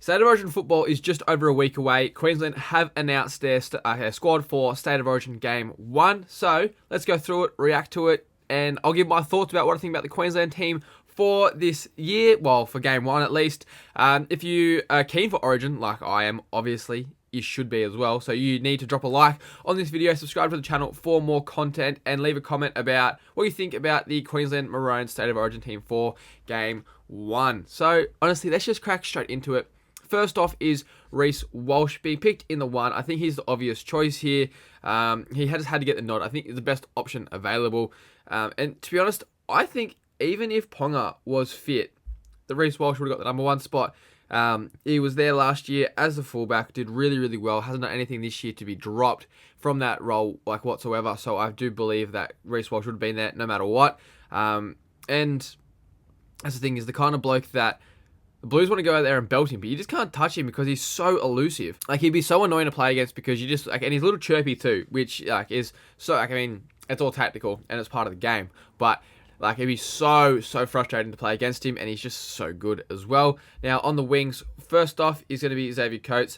State of Origin football is just over a week away. Queensland have announced their squad for State of Origin Game 1. So let's go through it, react to it, and I'll give my thoughts about what I think about the Queensland team for this year. Well, for Game 1 at least. If you are keen for Origin, like I am, obviously, you should be as well. So you need to drop a like on this video, subscribe to the channel for more content, and leave a comment about what you think about the Queensland Maroons State of Origin team for Game 1. So honestly, let's just crack straight into it. First off is Reece Walsh being picked in the 1. I think he's the obvious choice here. He has had to get the nod. I think he's the best option available. And to be honest, I think even if Ponga was fit, the Reece Walsh would have got the number 1 spot. He was there last year as the fullback, did really, really well. Hasn't done anything this year to be dropped from that role like whatsoever. So I do believe that Reece Walsh would have been there no matter what. And that's the thing, is the kind of bloke that the Blues want to go out there and belt him, but you just can't touch him because he's so elusive. Like, he'd be so annoying to play against because you just, like, and he's a little chirpy too, which, like, is so, like, I mean, it's all tactical and it's part of the game, but, like, it'd be so frustrating to play against him, and he's just so good as well. Now, on the wings, first off is going to be Xavier Coates.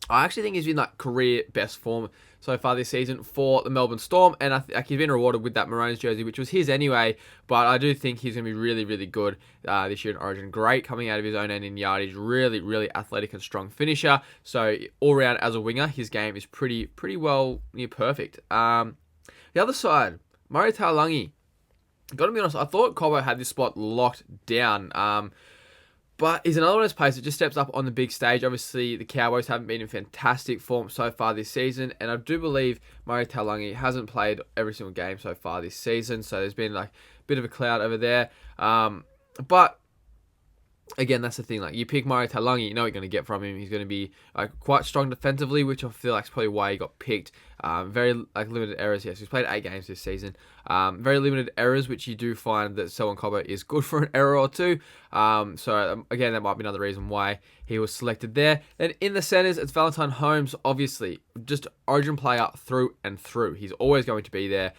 I actually think he's in like career best form so far this season for the Melbourne Storm, and he's been rewarded with that Maroons jersey, which was his anyway, but I do think he's going to be really, really good this year in Origin. Great coming out of his own end in yardage, really, really athletic and strong finisher, so all round as a winger, his game is pretty well near perfect. The other side, Murray Taulagi. Got to be honest, I thought Cobbo had this spot locked down, but he's another one of those players that just steps up on the big stage. Obviously, the Cowboys haven't been in fantastic form so far this season, and I do believe Murray Taulagi hasn't played every single game so far this season, so there's been like a bit of a cloud over there. But again, that's the thing. Like, you pick Murray Taulagi, you know what you're going to get from him. He's going to be quite strong defensively, which I feel like is probably why he got picked. Very limited errors. Yes, he's played 8 games this season. Very limited errors, which you do find that Selwyn Cobbo is good for an error or two. So again, that might be another reason why he was selected there. Then in the centers, it's Valentine Holmes. Obviously, just Origin player through and through. He's always going to be there.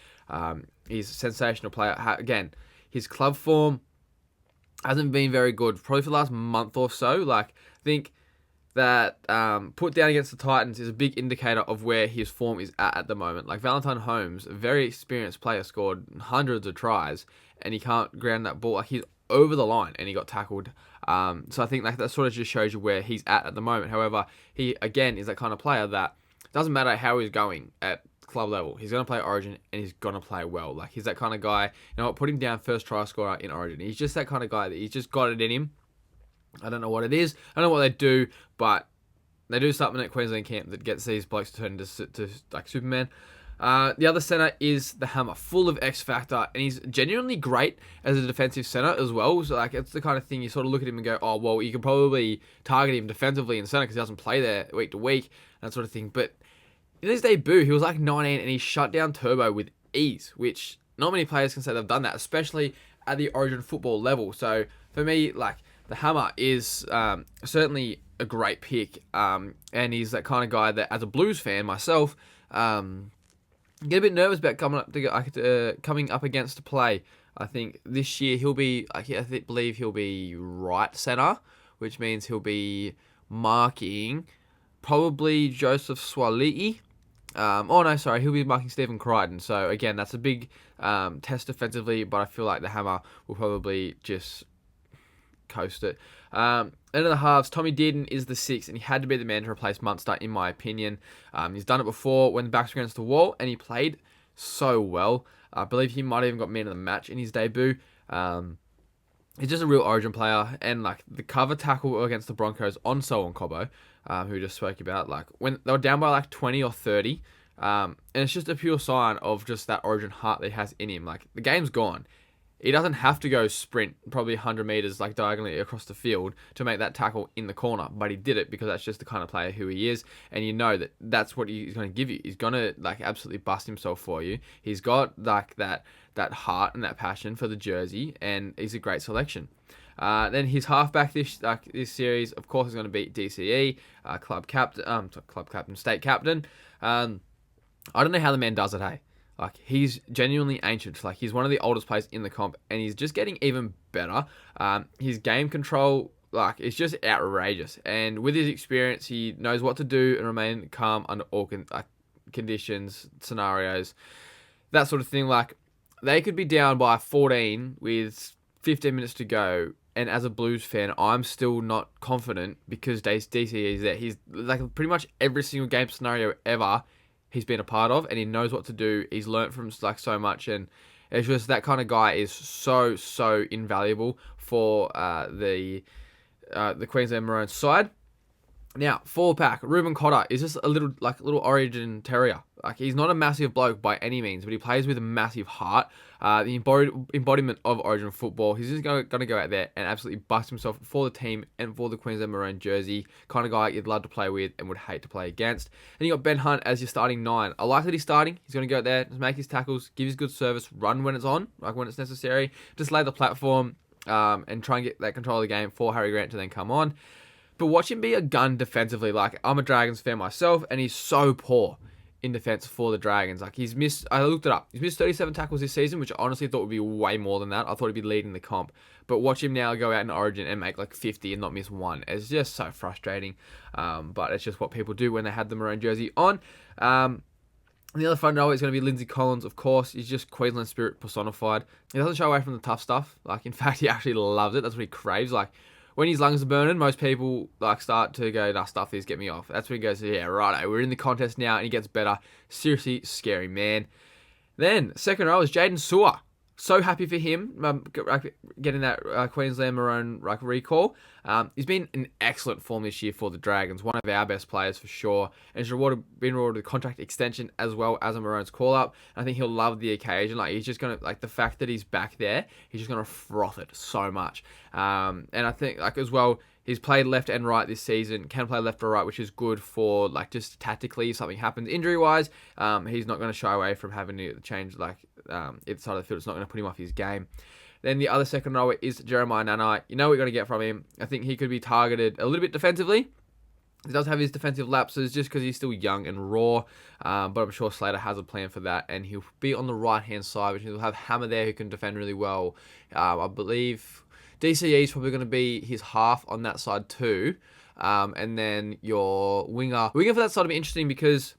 He's a sensational player. Again, his club form hasn't been very good, probably for the last month or so. Like, I think that put down against the Titans is a big indicator of where his form is at the moment. Like, Valentine Holmes, a very experienced player, scored hundreds of tries, and he can't ground that ball. Like, he's over the line, and he got tackled. So I think like that sort of just shows you where he's at the moment. However, he, again, is that kind of player that doesn't matter how he's going at club level, he's going to play Origin, and he's going to play well. Like, he's that kind of guy, you know what, put him down first try scorer in Origin. He's just that kind of guy that he's just got it in him. I don't know what it is. I don't know what they do, but they do something at Queensland camp that gets these blokes to turn into like Superman. The other centre is the Hammer, full of X Factor, and he's genuinely great as a defensive centre as well. So, like, it's the kind of thing you sort of look at him and go, oh, well, you can probably target him defensively in centre because he doesn't play there week to week, that sort of thing. But in his debut, he was like 19, and he shut down Turbo with ease, which not many players can say they've done that, especially at the Origin football level. So, for me, like, the Hammer is certainly a great pick, and he's that kind of guy that, as a Blues fan myself, get a bit nervous about coming up against a play. I think this year he'll be, believe he'll be right centre, which means he'll be marking probably Joseph Swali'i. He'll be marking Stephen Crichton. So again, that's a big test defensively, but I feel like the Hammer will probably just coast it. End of the halves, Tommy Dearden is the 6th, and he had to be the man to replace Munster, in my opinion. He's done it before when the backs were against the wall, and he played so well. I believe he might have even got man of the match in his debut. He's just a real Origin player, and like the cover tackle against the Broncos on Selwyn Cobbo, who we just spoke about, like when they were down by like 20 or 30, and it's just a pure sign of just that Origin heart that he has in him. Like, the game's gone. He doesn't have to go sprint probably 100 metres like diagonally across the field to make that tackle in the corner, but he did it because that's just the kind of player who he is, and you know that that's what he's going to give you. He's going to like absolutely bust himself for you. He's got like that heart and that passion for the jersey, and he's a great selection. Then his halfback this series, of course, is going to be DCE, state captain. I don't know how the man does it, hey. Like, he's genuinely ancient. Like, he's one of the oldest players in the comp, and he's just getting even better. His game control, like, it's just outrageous. And with his experience, he knows what to do and remain calm under all conditions, scenarios, that sort of thing. Like, they could be down by 14 with 15 minutes to go. And as a Blues fan, I'm still not confident because DCE is there. He's like pretty much every single game scenario ever he's been a part of, and he knows what to do. He's learnt from like so much, and it's just that kind of guy is so invaluable for the Queensland Maroons side. Now, forward pack, Ruben Cotter is just a little Origin terrier. Like, he's not a massive bloke by any means, but he plays with a massive heart. The embodiment of Origin football. He's just going to go out there and absolutely bust himself for the team and for the Queensland Maroon jersey. Kind of guy you'd love to play with and would hate to play against. And you got Ben Hunt as your starting 9. I like that he's starting. He's going to go out there, just make his tackles, give his good service, run when it's on, like when it's necessary. Just lay the platform and try and get that control of the game for Harry Grant to then come on. But watch him be a gun defensively. Like, I'm a Dragons fan myself, and he's so poor in defense for the Dragons. Like, I looked it up. He's missed 37 tackles this season, which I honestly thought would be way more than that. I thought he'd be leading the comp. But watch him now go out in Origin and make like 50 and not miss one. It's just so frustrating. But it's just what people do when they had the Maroon jersey on. The other front row is going to be Lindsay Collins, of course. He's just Queensland spirit personified. He doesn't shy away from the tough stuff. Like, in fact, he actually loves it. That's what he craves. Like, when his lungs are burning, most people like start to go, nah, stuff this, get me off. That's when he goes, yeah, righto, we're in the contest now, and he gets better. Seriously, scary man. Then, second row is Jaden Sewer. So happy for him getting that Queensland Maroon recall. He's been in excellent form this year for the Dragons. One of our best players for sure. And he's been rewarded with a contract extension as well as a Maroons call-up. I think he'll love the occasion. Like, he's just going to, like, the fact that he's back there, he's just going to froth it so much. And I think, like, as well, he's played left and right this season, can play left or right, which is good for, like, just tactically, if something happens injury-wise, he's not going to shy away from having to change, like, either side of the field. It's not going to put him off his game. Then the other second rower is Jeremiah Nanai. You know what you're going to get from him. I think he could be targeted a little bit defensively. He does have his defensive lapses just because he's still young and raw, but I'm sure Slater has a plan for that, and he'll be on the right-hand side, which he'll have Hammer there who can defend really well. I believe DCE is probably going to be his half on that side too. And then your winger. Winger for that side will be interesting because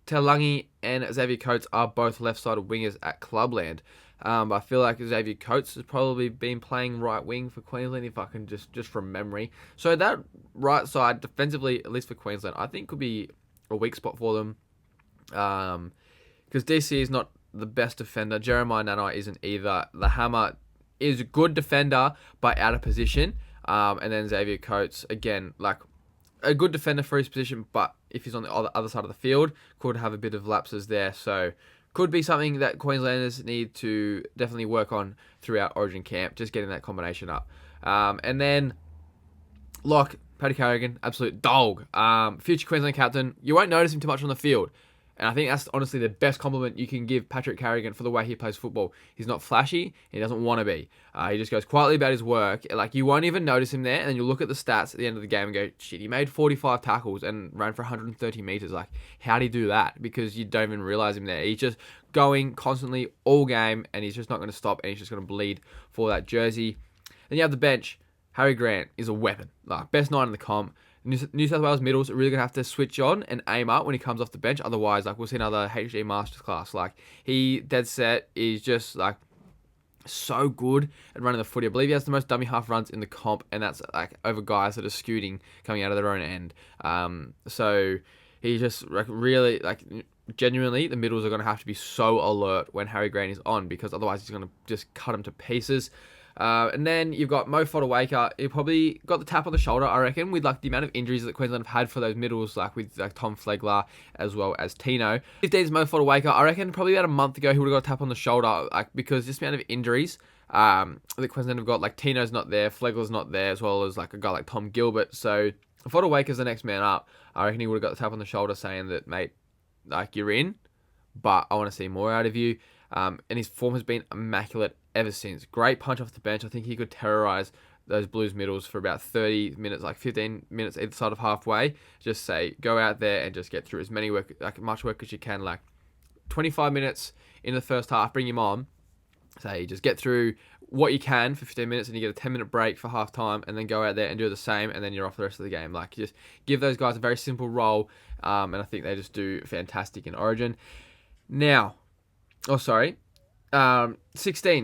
Talangi and Xavier Coates are both left-sided wingers at Clubland. I feel like Xavier Coates has probably been playing right wing for Queensland, if I can just from memory. So that right side, defensively, at least for Queensland, I think could be a weak spot for them. Because DC is not the best defender. Jeremiah Nanai isn't either. The Hammer is a good defender, but out of position. And then Xavier Coates, again, like a good defender for his position, but if he's on the other side of the field, could have a bit of lapses there. So could be something that Queenslanders need to definitely work on throughout Origin camp, just getting that combination up. And then lock, Paddy Carrigan, absolute dog. Future Queensland captain. You won't notice him too much on the field. And I think that's honestly the best compliment you can give Patrick Carrigan for the way he plays football. He's not flashy. He doesn't want to be. He just goes quietly about his work. Like, you won't even notice him there. And then you look at the stats at the end of the game and go, shit, he made 45 tackles and ran for 130 meters. Like, how'd he do that? Because you don't even realize him there. He's just going constantly all game, and he's just not going to stop, and he's just going to bleed for that jersey. Then you have the bench. Harry Grant is a weapon. Like, best 9 in the comp. New South Wales middles are really going to have to switch on and aim up when he comes off the bench. Otherwise, like, we'll see another HG Masterclass. Like, he, dead set, is just, like, so good at running the footy. I believe he has the most dummy half runs in the comp, and that's, like, over guys that are scooting coming out of their own end. So he just, like, really, like, genuinely, the middles are going to have to be so alert when Harry Grant is on, because otherwise he's going to just cut him to pieces. And then you've got Mo Fodawaker. He probably got the tap on the shoulder, I reckon, with like the amount of injuries that Queensland have had for those middles, like with like Tom Flegler as well as Tino. 15's Mo Fodawaker. I reckon probably about a month ago he would have got a tap on the shoulder, like, because this amount of injuries that Queensland have got, like Tino's not there, Flegler's not there, as well as like a guy like Tom Gilbert. So if Fodawaker's the next man up, I reckon he would have got the tap on the shoulder saying that, mate, like, you're in, but I want to see more out of you. And his form has been immaculate ever since. Great punch off the bench. I think he could terrorise those Blues middles for about 30 minutes, like 15 minutes either side of halfway. Just say, go out there and just get through as much work as you can. Like 25 minutes in the first half, bring him on. Say, just get through what you can for 15 minutes and you get a 10-minute break for half time and then go out there and do the same and then you're off the rest of the game. Like, you just give those guys a very simple role, and I think they just do fantastic in Origin. Now, 16,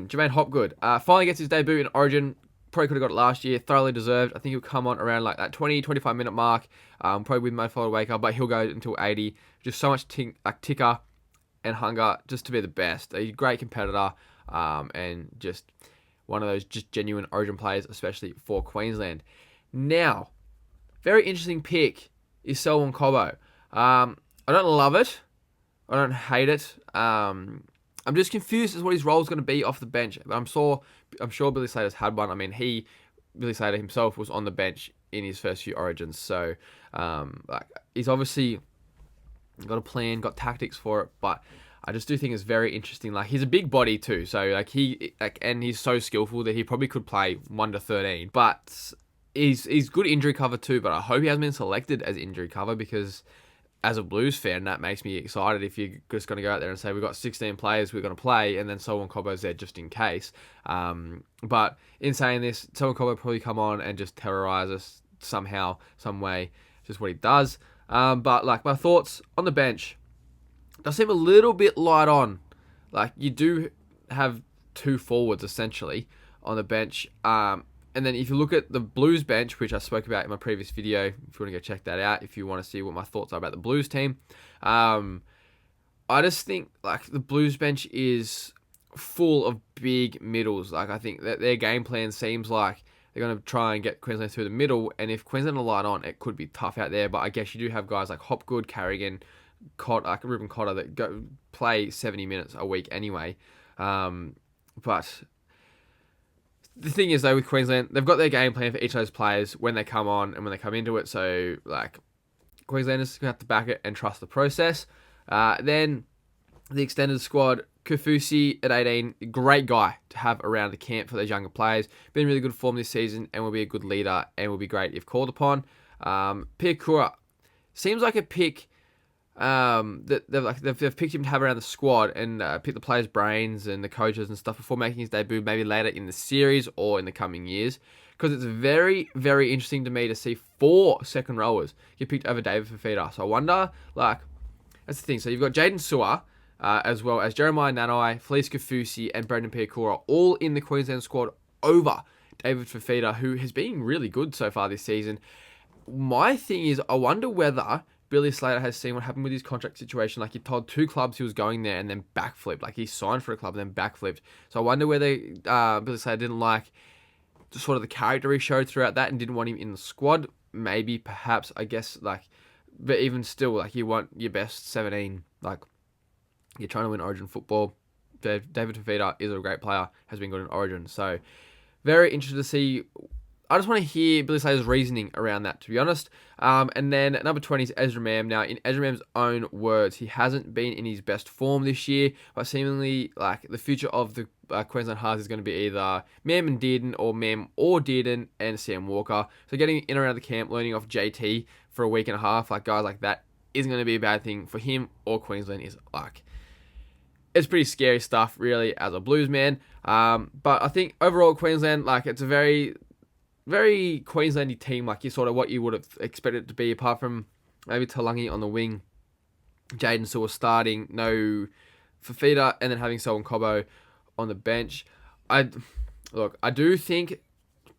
Jermaine Hopgood finally gets his debut in Origin. Probably could have got it last year, thoroughly deserved. I think he'll come on around like that 20-25 minute mark, probably with Mo Fodawaker, but he'll go until 80. Just so much ticker and hunger just to be the best. A great competitor, and just one of those just genuine Origin players, especially for Queensland. Now, very interesting pick is Selwyn Cobbo. I don't love it. I don't hate it. I'm just confused as to what his role is going to be off the bench. But I'm sure Billy Slater's had one. I mean, Billy Slater himself was on the bench in his first few Origins, so he's obviously got a plan, got tactics for it. But I just do think it's very interesting. Like, he's a big body too, so and he's so skillful that he probably could play 1 to 13. But he's good injury cover too. But I hope he hasn't been selected as injury cover, because as a Blues fan, that makes me excited if you're just going to go out there and say, we've got 16 players we're going to play, and then Selwyn Cobbo's there just in case. But in saying this, Selwyn Cobbo probably come on and just terrorise us somehow, some way, just what he does. But like, my thoughts on the bench, does seem a little bit light on. Like, you do have 2 forwards essentially on the bench. And then if you look at the Blues bench, which I spoke about in my previous video, if you want to go check that out, if you want to see what my thoughts are about the Blues team, I just think like the Blues bench is full of big middles. Like, I think that their game plan seems like they're going to try and get Queensland through the middle, and if Queensland are light on, it could be tough out there. But I guess you do have guys like Hopgood, Carrigan, Ruben Cotter that go play 70 minutes a week anyway. But the thing is, though, with Queensland, they've got their game plan for each of those players when they come on and when they come into it. So, like, Queenslanders going to have to back it and trust the process. Then the extended squad, Kaufusi at 18, great guy to have around the camp for those younger players. Been in really good form this season and will be a good leader and will be great if called upon. Piakura seems like a pick that they've picked him to have around the squad and pick the players' brains and the coaches and stuff before making his debut, maybe later in the series or in the coming years. Because it's very, very interesting to me to see 4 second rowers get picked over David Fifita. So I wonder, like, that's the thing. So you've got Jaden Sewer, as well as Jeremiah Nanai, Felice Kaufusi, and Brendan Piakura all in the Queensland squad over David Fifita, who has been really good so far this season. My thing is, I wonder whether Billy Slater has seen what happened with his contract situation. Like, he told 2 clubs he was going there and then backflipped. Like, he signed for a club and then backflipped. So I wonder whether Billy Slater didn't like sort of the character he showed throughout that and didn't want him in the squad. Maybe, perhaps, I guess, like, but even still, like, you want your best 17. Like, you're trying to win Origin football. David Fifita is a great player, has been good in Origin. So, very interested to see. I just want to hear Billy Slater's reasoning around that, to be honest. And then at number 20 is Ezra Mam. Now, in Ezra Mam's own words, he hasn't been in his best form this year, but seemingly, like, the future of the Queensland Hearts is going to be either Mam and Dearden or Mam or Dearden and Sam Walker. So getting in and around the camp, learning off JT for a week and a half, like guys like that, isn't going to be a bad thing for him or Queensland. Is like, it's pretty scary stuff, really, as a Blues man. But I think overall Queensland, like, it's a very Queenslandy team, like you sort of what you would have expected it to be, apart from maybe Talangi on the wing, Jaden Sewer starting, no Fifita, and then having Selwyn Cobbo on the bench. I do think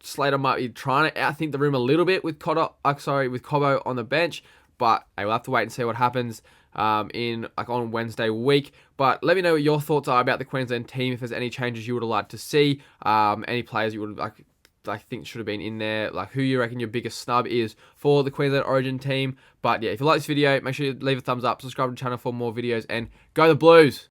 Slater might be trying to outthink the room a little bit with Cobbo on the bench, but I will have to wait and see what happens on Wednesday week. But let me know what your thoughts are about the Queensland team, if there's any changes you would have liked to see, any players you would have I think should have been in there, like who you reckon your biggest snub is for the Queensland Origin team. But yeah, if you like this video, make sure you leave a thumbs up, subscribe to the channel for more videos, and go the Blues!